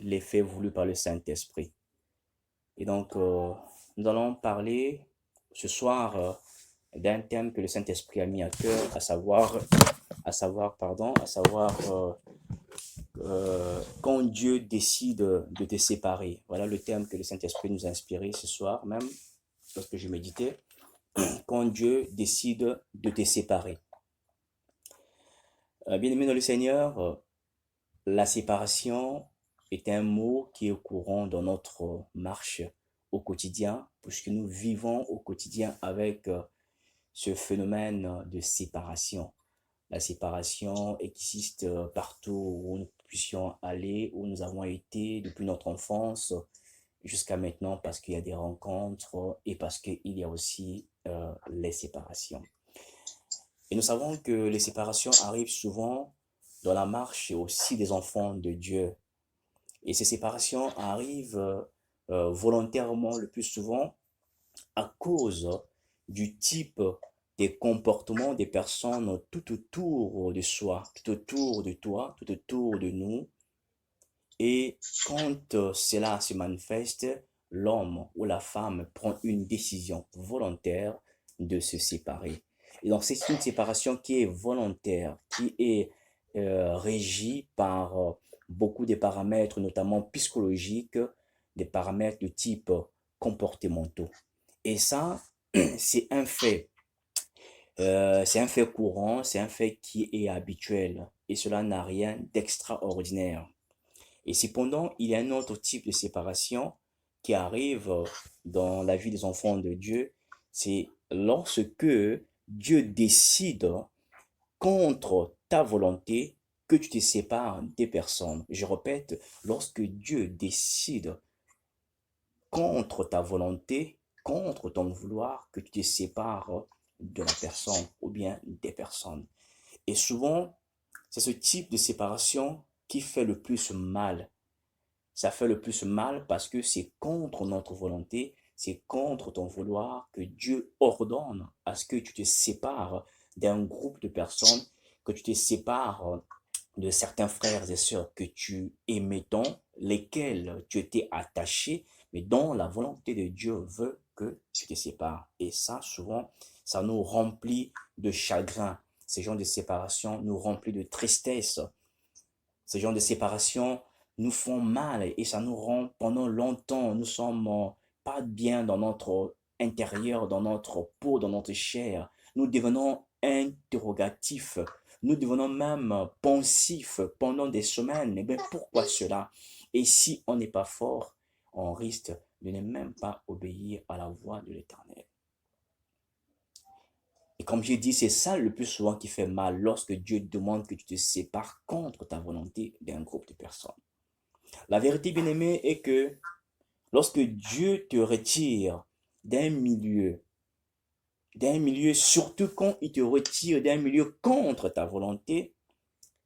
l'effet voulu par le Saint-Esprit. Et donc, nous allons parler ce soir d'un thème que le Saint-Esprit a mis à cœur, quand Dieu décide de te séparer. Voilà le thème que le Saint-Esprit nous a inspiré ce soir, même lorsque je méditais. Quand Dieu décide de te séparer. Bien-aimé dans le Seigneur, la séparation est un mot qui est courant dans notre marche au quotidien, puisque nous vivons au quotidien avec ce phénomène de séparation. La séparation existe partout où nous puissions aller, où nous avons été depuis notre enfance jusqu'à maintenant, parce qu'il y a des rencontres et parce qu'il y a aussi les séparations. Et nous savons que les séparations arrivent souvent dans la marche aussi des enfants de Dieu. Et ces séparations arrivent volontairement le plus souvent à cause du type des comportements des personnes tout autour de soi, tout autour de toi, tout autour de nous. Et quand cela se manifeste, l'homme ou la femme prend une décision volontaire de se séparer. Et donc c'est une séparation qui est volontaire, qui est régie par beaucoup de paramètres, notamment psychologiques, des paramètres de type comportementaux. Et ça, c'est un fait. C'est un fait courant, c'est un fait qui est habituel. Et cela n'a rien d'extraordinaire. Et cependant, il y a un autre type de séparation qui arrive dans la vie des enfants de Dieu. C'est lorsque Dieu décide contre ta volonté que tu te sépares des personnes. Je répète, lorsque Dieu décide contre ta volonté, contre ton vouloir, que tu te sépares de la personne ou bien des personnes. Et souvent, c'est ce type de séparation qui fait le plus mal. Ça fait le plus mal parce que c'est contre notre volonté, c'est contre ton vouloir que Dieu ordonne à ce que tu te sépares d'un groupe de personnes, que tu te sépares de certains frères et sœurs que tu aimais tant, lesquels tu étais attaché, mais dont la volonté de Dieu veut que tu te sépares. Et ça, souvent, ça nous remplit de chagrin. Ces genres de séparation nous remplit de tristesse. Ces genres de séparation nous font mal et ça nous rend pendant longtemps, nous sommes pas bien dans notre intérieur, dans notre peau, dans notre chair. Nous devenons interrogatifs, nous devenons même pensifs pendant des semaines. Mais pourquoi cela? Et si on n'est pas fort, on risque de ne même pas obéir à la voix de l'Éternel. Et comme j'ai dit, c'est ça le plus souvent qui fait mal lorsque Dieu demande que tu te sépares contre ta volonté d'un groupe de personnes. La vérité, bien-aimée, est que lorsque Dieu te retire d'un milieu, surtout quand il te retire d'un milieu contre ta volonté,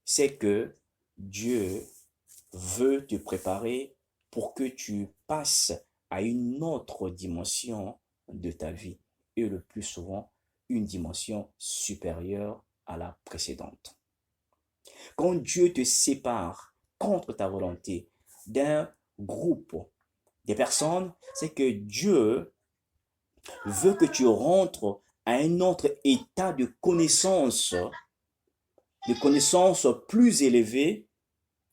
c'est que Dieu veut te préparer pour que tu passes à une autre dimension de ta vie, et le plus souvent une dimension supérieure à la précédente. Quand Dieu te sépare contre ta volonté d'un groupe, des personnes, c'est que Dieu veut que tu rentres à un autre état de connaissance plus élevé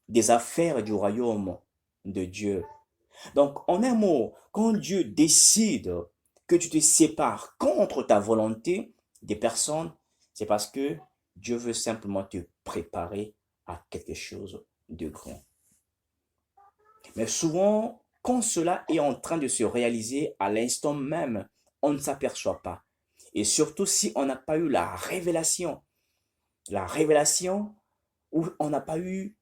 des affaires du royaume de Dieu. Donc, en un mot, quand Dieu décide que tu te sépares contre ta volonté des personnes, c'est parce que Dieu veut simplement te préparer à quelque chose de grand. Mais souvent, quand cela est en train de se réaliser à l'instant même, on ne s'aperçoit pas. Et surtout si on n'a pas eu la révélation où on n'a pas eu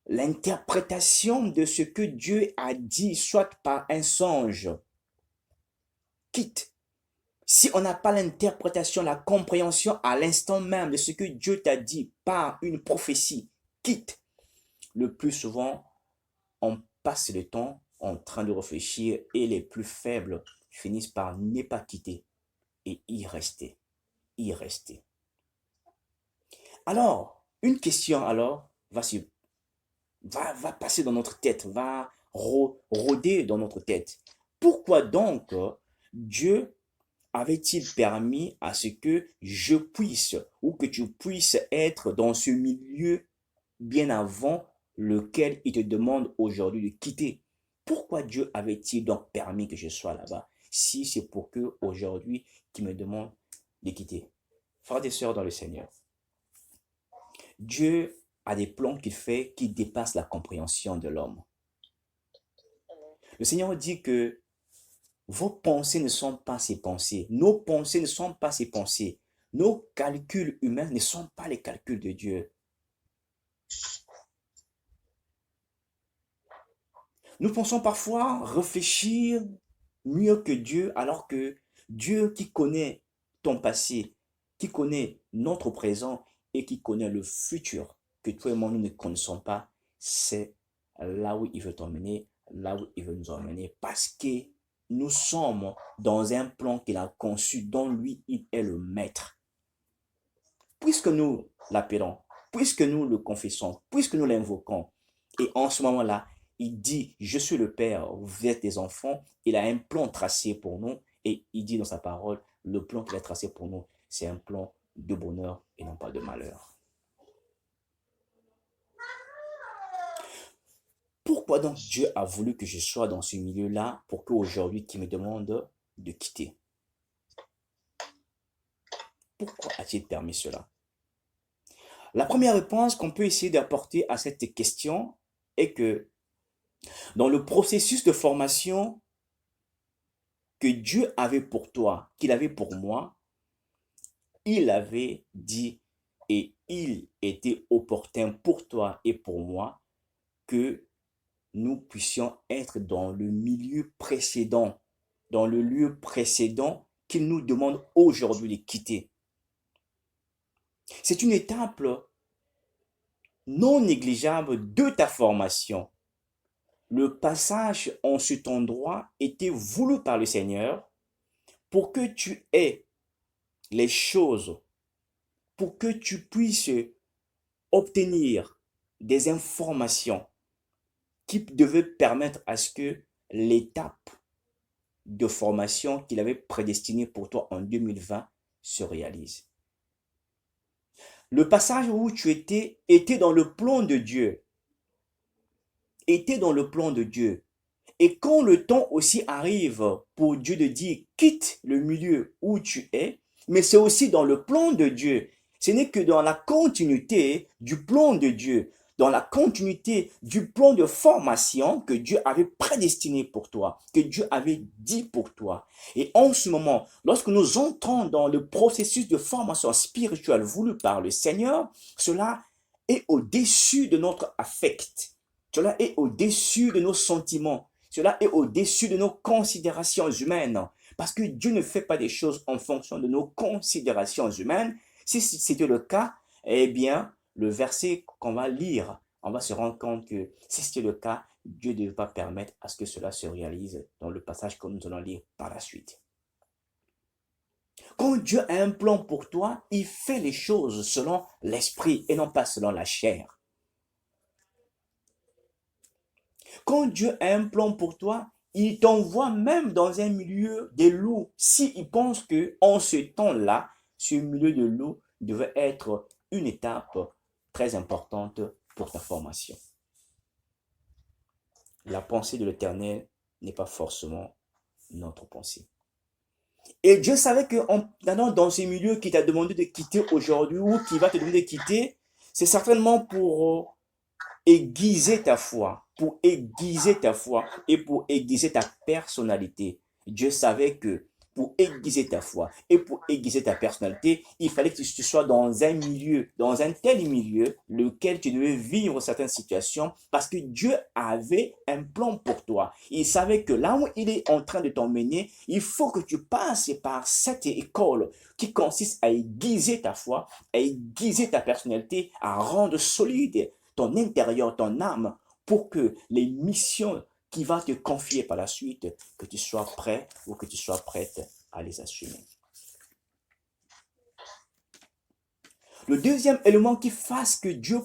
l'interprétation de ce que Dieu a dit, soit par un songe, quitte. Si on n'a pas l'interprétation, la compréhension à l'instant même de ce que Dieu t'a dit par une prophétie, quitte. Le plus souvent, on passe le temps en train de réfléchir et les plus faibles finissent par ne pas quitter et y rester. Y rester. Alors, une question alors va se va passer dans notre tête, va rôder dans notre tête. Pourquoi donc Dieu avait-il permis à ce que je puisse ou que tu puisses être dans ce milieu bien avant lequel il te demande aujourd'hui de quitter? Pourquoi Dieu avait-il donc permis que je sois là-bas si c'est pour que aujourd'hui qu'il me demande de quitter? Frères et sœurs dans le Seigneur, Dieu a des plans qu'il fait qui dépassent la compréhension de l'homme. Le Seigneur dit que vos pensées ne sont pas ses pensées. Nos pensées ne sont pas ses pensées. Nos calculs humains ne sont pas les calculs de Dieu. Nous pensons parfois réfléchir mieux que Dieu, alors que Dieu qui connaît ton passé, qui connaît notre présent et qui connaît le futur que toi et moi nous ne connaissons pas, c'est là où il veut t'emmener, là où il veut nous emmener, parce que nous sommes dans un plan qu'il a conçu, dont lui, il est le maître. Puisque nous l'appelons, puisque nous le confessons, puisque nous l'invoquons, et en ce moment-là, il dit, je suis le Père, vous êtes des enfants, il a un plan tracé pour nous, et il dit dans sa parole, le plan qu'il a tracé pour nous, c'est un plan de bonheur et non pas de malheur. Pourquoi donc Dieu a voulu que je sois dans ce milieu-là pour qu'aujourd'hui, qu'il me demande de quitter? Pourquoi a-t-il permis cela? La première réponse qu'on peut essayer d'apporter à cette question est que dans le processus de formation que Dieu avait pour toi, qu'il avait pour moi, il avait dit et il était opportun pour toi et pour moi que nous puissions être dans le milieu précédent, dans le lieu précédent qu'il nous demande aujourd'hui de quitter. C'est une étape non négligeable de ta formation. Le passage en cet endroit était voulu par le Seigneur pour que tu aies les choses, pour que tu puisses obtenir des informations qui devaient permettre à ce que l'étape de formation qu'il avait prédestinée pour toi en 2020 se réalise. Le passage où tu étais était dans le plan de Dieu. Était dans le plan de Dieu. Et quand le temps aussi arrive pour Dieu de dire quitte le milieu où tu es, mais c'est aussi dans le plan de Dieu. Ce n'est que dans la continuité du plan de Dieu, dans la continuité du plan de formation que Dieu avait prédestiné pour toi, que Dieu avait dit pour toi. Et en ce moment, lorsque nous entrons dans le processus de formation spirituelle voulu par le Seigneur, cela est au-dessus de notre affect. Cela est au-dessus de nos sentiments. Cela est au-dessus de nos considérations humaines. Parce que Dieu ne fait pas des choses en fonction de nos considérations humaines. Si c'était le cas, eh bien, le verset qu'on va lire, on va se rendre compte que si c'était le cas, Dieu ne devait pas permettre à ce que cela se réalise dans le passage que nous allons lire par la suite. Quand Dieu a un plan pour toi, il fait les choses selon l'esprit et non pas selon la chair. Quand Dieu a un plan pour toi, il t'envoie même dans un milieu de loups. S'il pense que en ce temps-là, ce milieu de loups devait être une étape très importante pour ta formation. La pensée de l'Éternel n'est pas forcément notre pensée. Et Dieu savait qu'en allant dans ce milieu qui t'a demandé de quitter aujourd'hui ou qui va te demander de quitter, c'est certainement pour aiguiser ta foi, pour aiguiser ta foi et pour aiguiser ta personnalité. Dieu savait que pour aiguiser ta foi et pour aiguiser ta personnalité, il fallait que tu sois dans un milieu, dans un tel milieu, lequel tu devais vivre certaines situations parce que Dieu avait un plan pour toi. Il savait que là où il est en train de t'emmener, il faut que tu passes par cette école qui consiste à aiguiser ta foi, à aiguiser ta personnalité, à rendre solide ton intérieur, ton âme, pour que les missions qui va te confier par la suite, que tu sois prêt ou que tu sois prête à les assumer. Le deuxième élément qui fasse que Dieu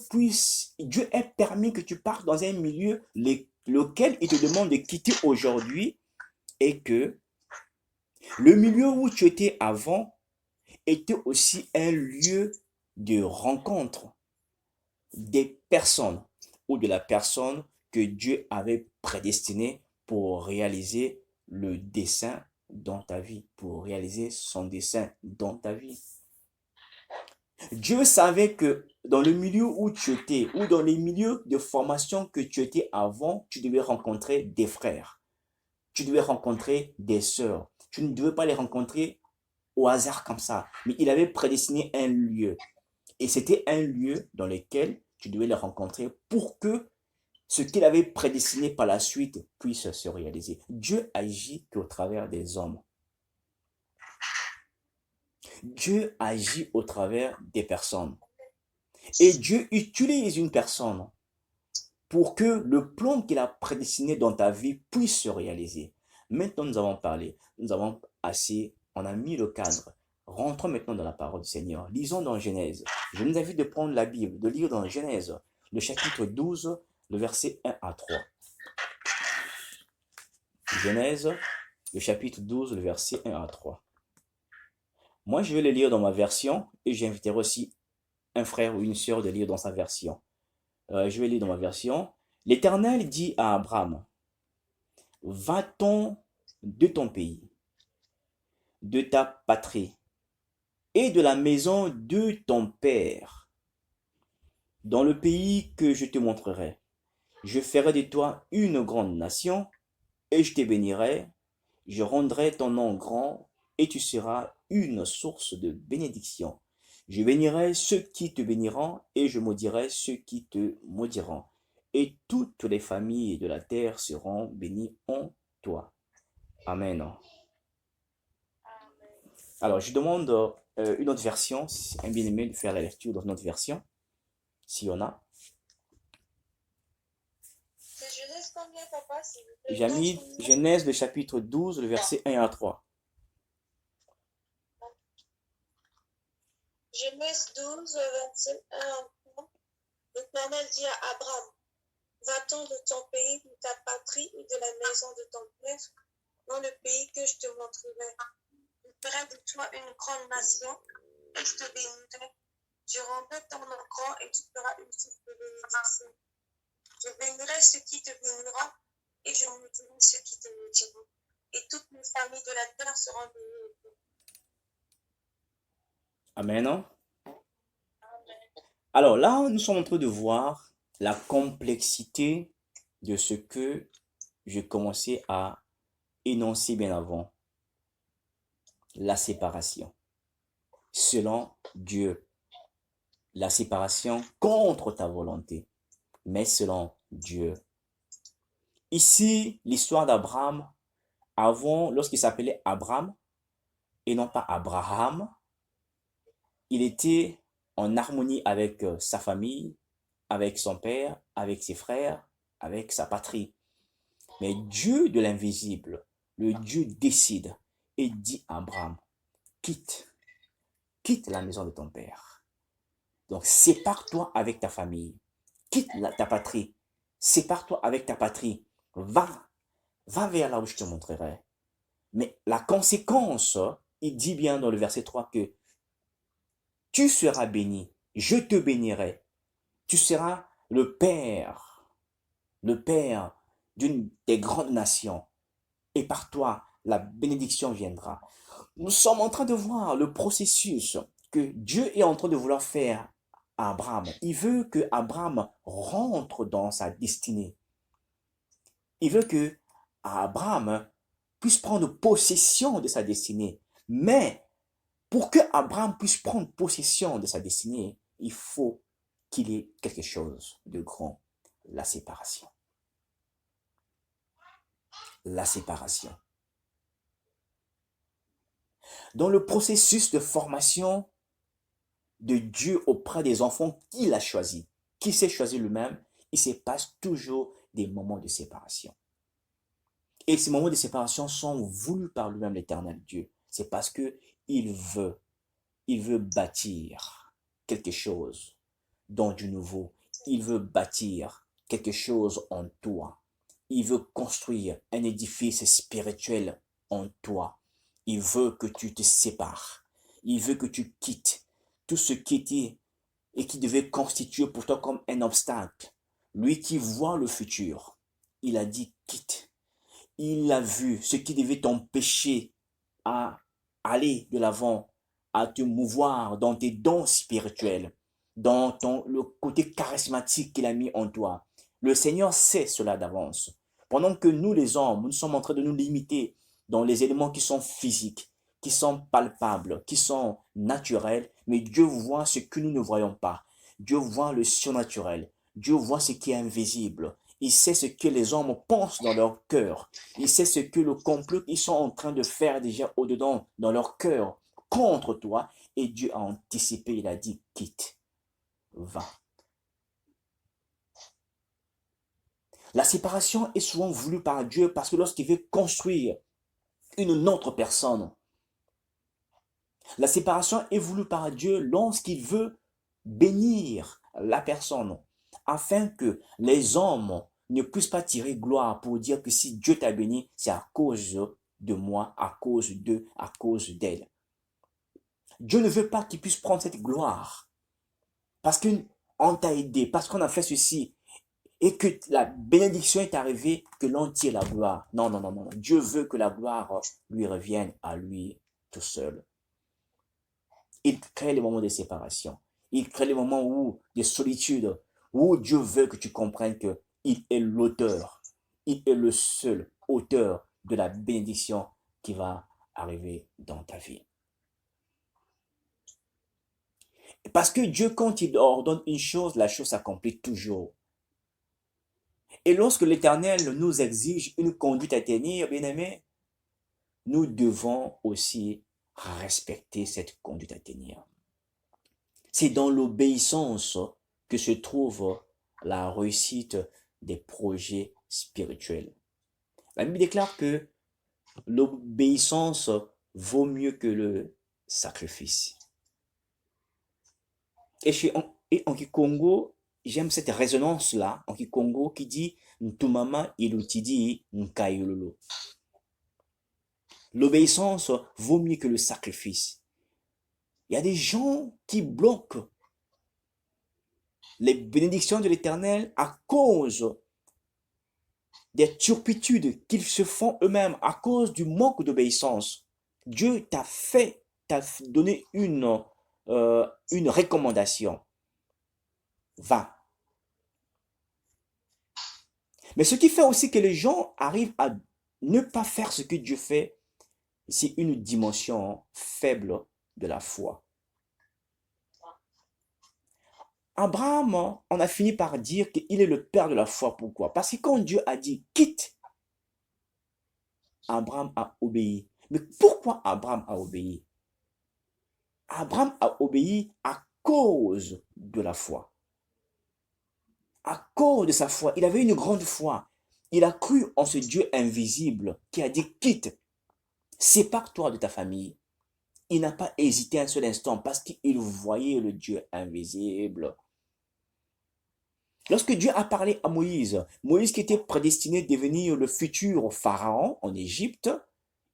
ait permis que tu partes dans un milieu lequel il te demande de quitter aujourd'hui est que le milieu où tu étais avant était aussi un lieu de rencontre des personnes ou de la personne que Dieu avait prédestinée pour réaliser le dessein dans ta vie, pour réaliser son dessein dans ta vie. Dieu savait que dans le milieu où tu étais, ou dans les milieux de formation que tu étais avant, tu devais rencontrer des frères, tu devais rencontrer des sœurs. Tu ne devais pas les rencontrer au hasard comme ça, mais il avait prédestiné un lieu. Et c'était un lieu dans lequel tu devais les rencontrer pour que ce qu'il avait prédestiné par la suite puisse se réaliser. Dieu agit qu'au travers des hommes. Dieu agit au travers des personnes. Et Dieu utilise une personne pour que le plan qu'il a prédestiné dans ta vie puisse se réaliser. Maintenant, nous avons parlé, nous avons assez, on a mis le cadre. Rentrons maintenant dans la parole du Seigneur. Lisons dans Genèse. Je vous invite de prendre la Bible, de lire dans Genèse, le chapitre 12, le verset 1 à 3. Genèse, le chapitre 12, le verset 1 à 3. Moi, je vais le lire dans ma version et j'inviterai aussi un frère ou une sœur de lire dans sa version. Je vais lire dans ma version. L'Éternel dit à Abraham, va-t'en de ton pays, de ta patrie et de la maison de ton père, dans le pays que je te montrerai. Je ferai de toi une grande nation et je te bénirai. Je rendrai ton nom grand et tu seras une source de bénédiction. Je bénirai ceux qui te béniront et je maudirai ceux qui te maudiront. Et toutes les familles de la terre seront bénies en toi. Amen. Alors, je demande une autre version, un bien-aimé de faire la lecture dans une autre version, s'il y en a. C'est Genèse combien, papa, s'il vous plaît? J'ai mis Genèse, le chapitre 12, le verset 1 à 3. Genèse 12, verset 1 à 3. L'Éternel dit à Abraham, va-t'en de ton pays, de ta patrie et de la maison de ton père, dans le pays que je te montrerai. Je ferai de toi une grande nation et je te bénirai. Je rendrai ton nom grand et tu feras une source de bénédiction. Je bénirai ceux qui te béniront et je maudirai ceux qui te maudiront. Et toutes les familles de la terre seront bénies. Amen. Alors là, nous sommes en train de voir la complexité de ce que j'ai commencé à énoncer bien avant. La séparation. Selon Dieu. La séparation contre ta volonté. Mais selon Dieu. Ici, l'histoire d'Abraham, avant, lorsqu'il s'appelait Abraham, et non pas Abraham, il était en harmonie avec sa famille, avec son père, avec ses frères, avec sa patrie. Mais Dieu de l'invisible, le Dieu décide et dit à Abraham, quitte la maison de ton père. Donc sépare-toi avec ta famille, quitte ta patrie, sépare-toi avec ta patrie, va vers là où je te montrerai. Mais la conséquence, il dit bien dans le verset 3 que tu seras béni, je te bénirai, tu seras le père d'une des grandes nations, et par toi, la bénédiction viendra. Nous sommes en train de voir le processus que Dieu est en train de vouloir faire à Abraham. Il veut que Abraham rentre dans sa destinée. Il veut que Abraham puisse prendre possession de sa destinée. Mais pour que Abraham puisse prendre possession de sa destinée, il faut qu'il ait quelque chose de grand, la séparation. La séparation. Dans le processus de formation de Dieu auprès des enfants qu'il a choisis, qu'il s'est choisi lui-même, il se passe toujours des moments de séparation. Et ces moments de séparation sont voulus par lui-même l'Éternel Dieu. C'est parce que il veut bâtir quelque chose dans du nouveau. Il veut bâtir quelque chose en toi. Il veut construire un édifice spirituel en toi. Il veut que tu te sépares. Il veut que tu quittes tout ce qui était et qui devait constituer pour toi comme un obstacle. Lui qui voit le futur, il a dit quitte. Il a vu ce qui devait t'empêcher à aller de l'avant, à te mouvoir dans tes dons spirituels, dans le côté charismatique qu'il a mis en toi. Le Seigneur sait cela d'avance. Pendant que nous, les hommes, nous sommes en train de nous limiter dans les éléments qui sont physiques, qui sont palpables, qui sont naturels, mais Dieu voit ce que nous ne voyons pas. Dieu voit le surnaturel. Dieu voit ce qui est invisible. Il sait ce que les hommes pensent dans leur cœur. Il sait ce que le complot qu'ils sont en train de faire déjà au-dedans dans leur cœur contre toi. Et Dieu a anticipé, il a dit, quitte, va. La séparation est souvent voulue par Dieu parce que lorsqu'il veut construire une autre personne, la séparation est voulue par Dieu lorsqu'il veut bénir la personne, afin que les hommes ne puissent pas tirer gloire pour dire que si Dieu t'a béni, c'est à cause de moi, à cause d'eux, à cause d'elle. Dieu ne veut pas qu'ils puissent prendre cette gloire parce qu'on t'a aidé, parce qu'on a fait ceci, et que la bénédiction est arrivée, que l'on tire la gloire. Non, non, non, non. Dieu veut que la gloire lui revienne à lui tout seul. Il crée les moments de séparation. Il crée les moments de solitude, où Dieu veut que tu comprennes qu'il est l'auteur. Il est le seul auteur de la bénédiction qui va arriver dans ta vie. Parce que Dieu, quand il ordonne une chose, la chose s'accomplit toujours. Et lorsque l'Éternel nous exige une conduite à tenir, bien-aimés, nous devons aussi respecter cette conduite à tenir. C'est dans l'obéissance que se trouve la réussite des projets spirituels. La Bible déclare que l'obéissance vaut mieux que le sacrifice. Et en Kikongo, j'aime cette résonance-là, en Kikongo, qui dit « Ntumama ilutidi nkayololo ». L'obéissance vaut mieux que le sacrifice. Il y a des gens qui bloquent les bénédictions de l'Éternel à cause des turpitudes qu'ils se font eux-mêmes, à cause du manque d'obéissance. Dieu t'a donné une recommandation. Va. Mais ce qui fait aussi que les gens arrivent à ne pas faire ce que Dieu fait, c'est une dimension faible de la foi. Abraham, on a fini par dire qu'il est le père de la foi. Pourquoi? Parce que quand Dieu a dit quitte, Abraham a obéi. Mais pourquoi Abraham a obéi? Abraham a obéi à cause de la foi. À cause de sa foi, il avait une grande foi. Il a cru en ce Dieu invisible qui a dit quitte, sépare-toi de ta famille. Il n'a pas hésité un seul instant parce qu'il voyait le Dieu invisible. Lorsque Dieu a parlé à Moïse, Moïse qui était prédestiné à devenir le futur pharaon en Égypte,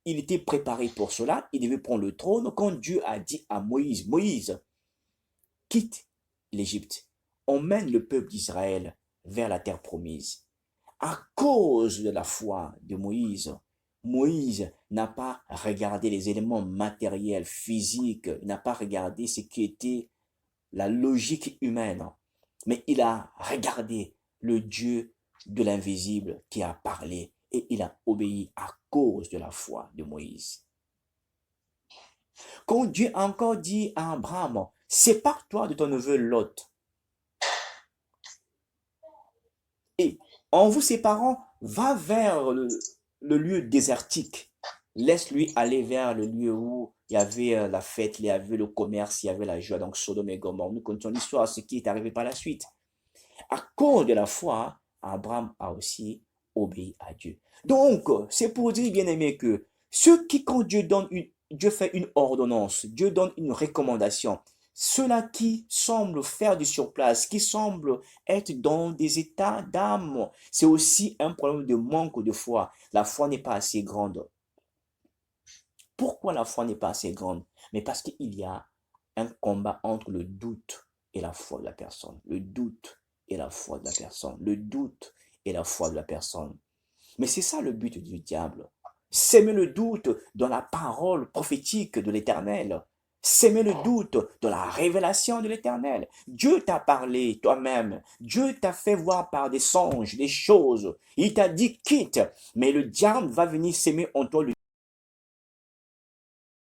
il était préparé pour cela, il devait prendre le trône. Quand Dieu a dit à Moïse, Moïse, quitte l'Égypte, emmène le peuple d'Israël vers la terre promise. À cause de la foi de Moïse, Moïse n'a pas regardé les éléments matériels, physiques, n'a pas regardé ce qui était la logique humaine, mais il a regardé le Dieu de l'invisible qui a parlé et il a obéi à cause de la foi de Moïse. Quand Dieu a encore dit à Abraham, sépare-toi de ton neveu Lot. Et en vous séparant, va vers le lieu désertique. Laisse-lui aller vers le lieu où il y avait la fête, il y avait le commerce, il y avait la joie. Donc Sodome et Gomorrhe. Nous connaissons l'histoire, ce qui est arrivé par la suite. À cause de la foi, Abraham a aussi obéi à Dieu. Donc, c'est pour dire, bien aimé, que ceux qui, quand Dieu fait une ordonnance, Dieu donne une recommandation, Ceux-là qui semblent faire du surplace, qui semblent être dans des états d'âme, c'est aussi un problème de manque de foi. La foi n'est pas assez grande. Pourquoi la foi n'est pas assez grande? Mais parce qu'il y a un combat entre le doute et la foi de la personne. Le doute et la foi de la personne. Le doute et la foi de la personne. Mais c'est ça le but du diable. S'aimer le doute dans la parole prophétique de l'Éternel. S'aimer le doute dans la révélation de l'Éternel. Dieu t'a parlé toi-même. Dieu t'a fait voir par des songes, des choses. Il t'a dit quitte. Mais le diable va venir s'aimer en toi le